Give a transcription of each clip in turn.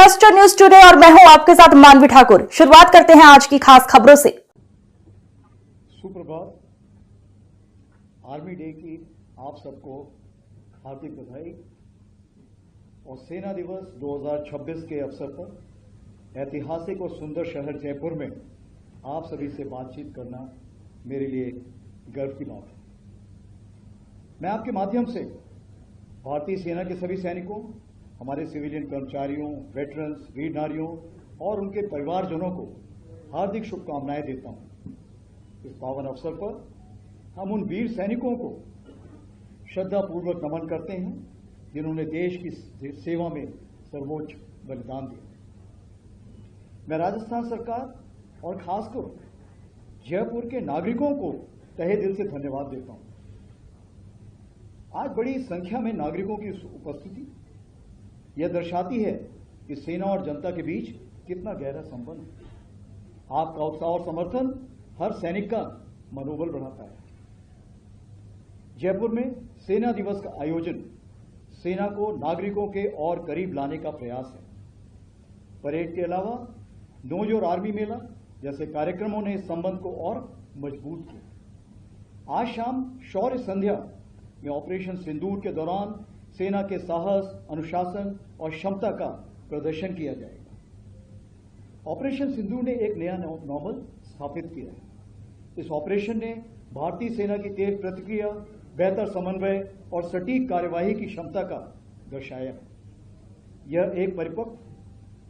Cluster news today और मैं हूं आपके साथ मानवी ठाकुर। शुरुआत करते हैं आज की खास खबरों से। सुप्रभात। आर्मी डे की आप सबको हार्दिक बधाई और सेना दिवस 2026 के अवसर पर ऐतिहासिक और सुंदर शहर जयपुर में आप सभी से बातचीत करना मेरे लिए गर्व की बात है। मैं आपके माध्यम से भारतीय सेना के सभी सैनिकों, हमारे सिविलियन कर्मचारियों, वेटरन्स, वीर नारियों और उनके परिवारजनों को हार्दिक शुभकामनाएं देता हूं। इस पावन अवसर पर हम उन वीर सैनिकों को श्रद्धापूर्वक नमन करते हैं जिन्होंने देश की सेवा में सर्वोच्च बलिदान दिया। मैं राजस्थान सरकार और खासकर जयपुर के नागरिकों को तहे दिल से धन्यवाद देता हूं। आज बड़ी संख्या में नागरिकों की उपस्थिति यह दर्शाती है कि सेना और जनता के बीच कितना गहरा संबंध है। आपका उत्साह और समर्थन हर सैनिक का मनोबल बढ़ाता है। जयपुर में सेना दिवस का आयोजन सेना को नागरिकों के और करीब लाने का प्रयास है। परेड के अलावा नोज और आर्मी मेला जैसे कार्यक्रमों ने इस संबंध को और मजबूत किया। आज शाम शौर्य संध्या में ऑपरेशन सिंदूर के दौरान सेना के साहस, अनुशासन और क्षमता का प्रदर्शन किया जाएगा। ऑपरेशन सिंदूर ने एक नया नॉर्मल स्थापित किया है। इस ऑपरेशन ने भारतीय सेना की तेज प्रतिक्रिया, बेहतर समन्वय और सटीक कार्यवाही की क्षमता का दर्शाया है। यह एक परिपक्व,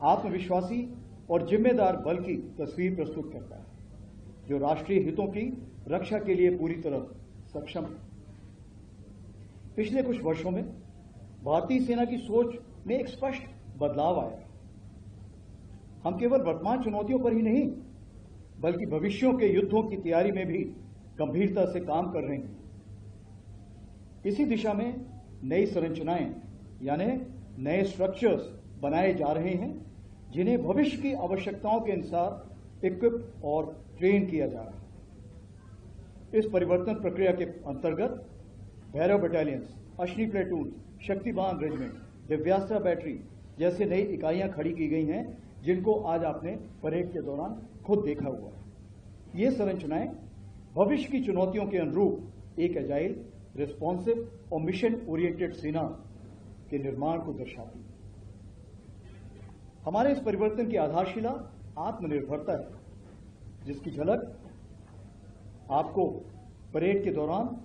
आत्मविश्वासी और जिम्मेदार बल की तस्वीर प्रस्तुत करता है जो राष्ट्रीय हितों की रक्षा के लिए पूरी तरह सक्षम है। पिछले कुछ वर्षों में भारतीय सेना की सोच में एक स्पष्ट बदलाव आया। हम केवल वर्तमान चुनौतियों पर ही नहीं बल्कि भविष्यों के युद्धों की तैयारी में भी गंभीरता से काम कर रहे हैं। इसी दिशा में नई संरचनाएं यानी नए स्ट्रक्चर्स बनाए जा रहे हैं जिन्हें भविष्य की आवश्यकताओं के अनुसार इक्विप और ट्रेन किया जा रहा है। इस परिवर्तन प्रक्रिया के अंतर्गत Bhairav battalions, Ashwini platoon, Shaktiban regiment, Divyastra battery जैसे नई इकाइयां खड़ी की गई हैं जिनको आज आपने परेड के दौरान खुद देखा हुआ है। ये संरचनाएं भविष्य की चुनौतियों के अनुरूप एक एजाइल, रिस्पॉन्सिव और मिशन ओरिएंटेड सेना के निर्माण को दर्शाती है। हमारे इस परिवर्तन की आधारशिला आत्मनिर्भरता है जिसकी झलक आपको परेड के दौरान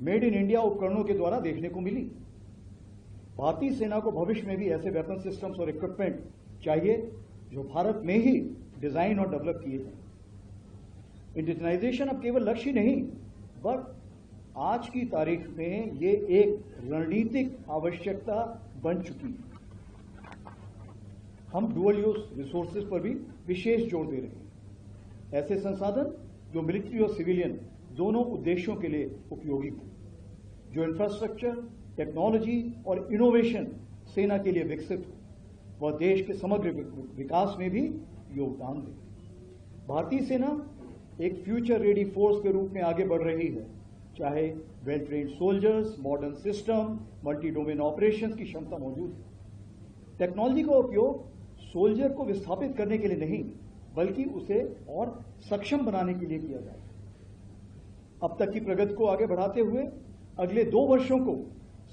मेड इन इंडिया उपकरणों के द्वारा देखने को मिली। भारतीय सेना को भविष्य में भी ऐसे वेपन सिस्टम्स और इक्विपमेंट चाहिए जो भारत में ही डिजाइन और डेवलप किए जाएं। इंडिजिनाइजेशन अब केवल लक्ष्य नहीं बट आज की तारीख में ये एक रणनीतिक आवश्यकता बन चुकी है। हम डुअल यूज रिसोर्सेज पर भी विशेष जोर दे रहे हैं। ऐसे संसाधन जो मिलिट्री और सिविलियन दोनों उद्देश्यों के लिए उपयोगी हो, जो इंफ्रास्ट्रक्चर, टेक्नोलॉजी और इनोवेशन सेना के लिए विकसित हो, वह देश के समग्र विकास में भी योगदान दे। भारतीय सेना एक फ्यूचर रेडी फोर्स के रूप में आगे बढ़ रही है, चाहे well trained soldiers, modern system, multi domain operation की क्षमता मौजूद है। टेक्नोलॉजी का उपयोग सोल्जर को विस्थापित करने के लिए नहीं बल्कि उसे और सक्षम बनाने के लिए किया जाए। अब तक की प्रगति को आगे बढ़ाते हुए अगले 2 वर्षों को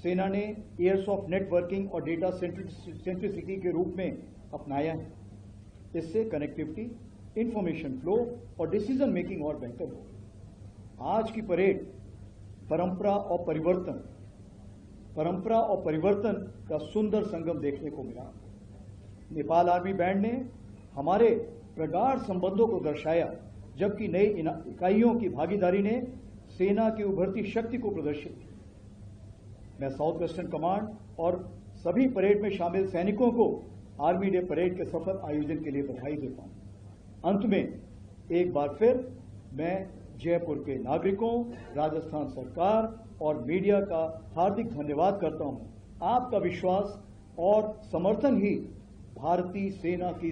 सेना ने एयरसॉफ्ट नेटवर्किंग और डेटा सेंट्रिसिटी के रूप में अपनाया है। इससे कनेक्टिविटी, इंफॉर्मेशन फ्लो और डिसीजन मेकिंग और बेहतर हो। आज की परेड परंपरा और परिवर्तन का सुंदर संगम देखने को मिला। नेपाल आर्मी बैंड ने हमारे प्रगाढ़ संबंधों को दर्शाया जबकि नई इकाइयों की भागीदारी ने सेना की उभरती शक्ति को प्रदर्शित किया। मैं साउथ वेस्टर्न कमांड और सभी परेड में शामिल सैनिकों को आर्मी डे परेड के सफल आयोजन के लिए बधाई देता हूं। अंत में एक बार फिर मैं जयपुर के नागरिकों, राजस्थान सरकार और मीडिया का हार्दिक धन्यवाद करता हूं। आपका विश्वास और समर्थन ही भारतीय सेना की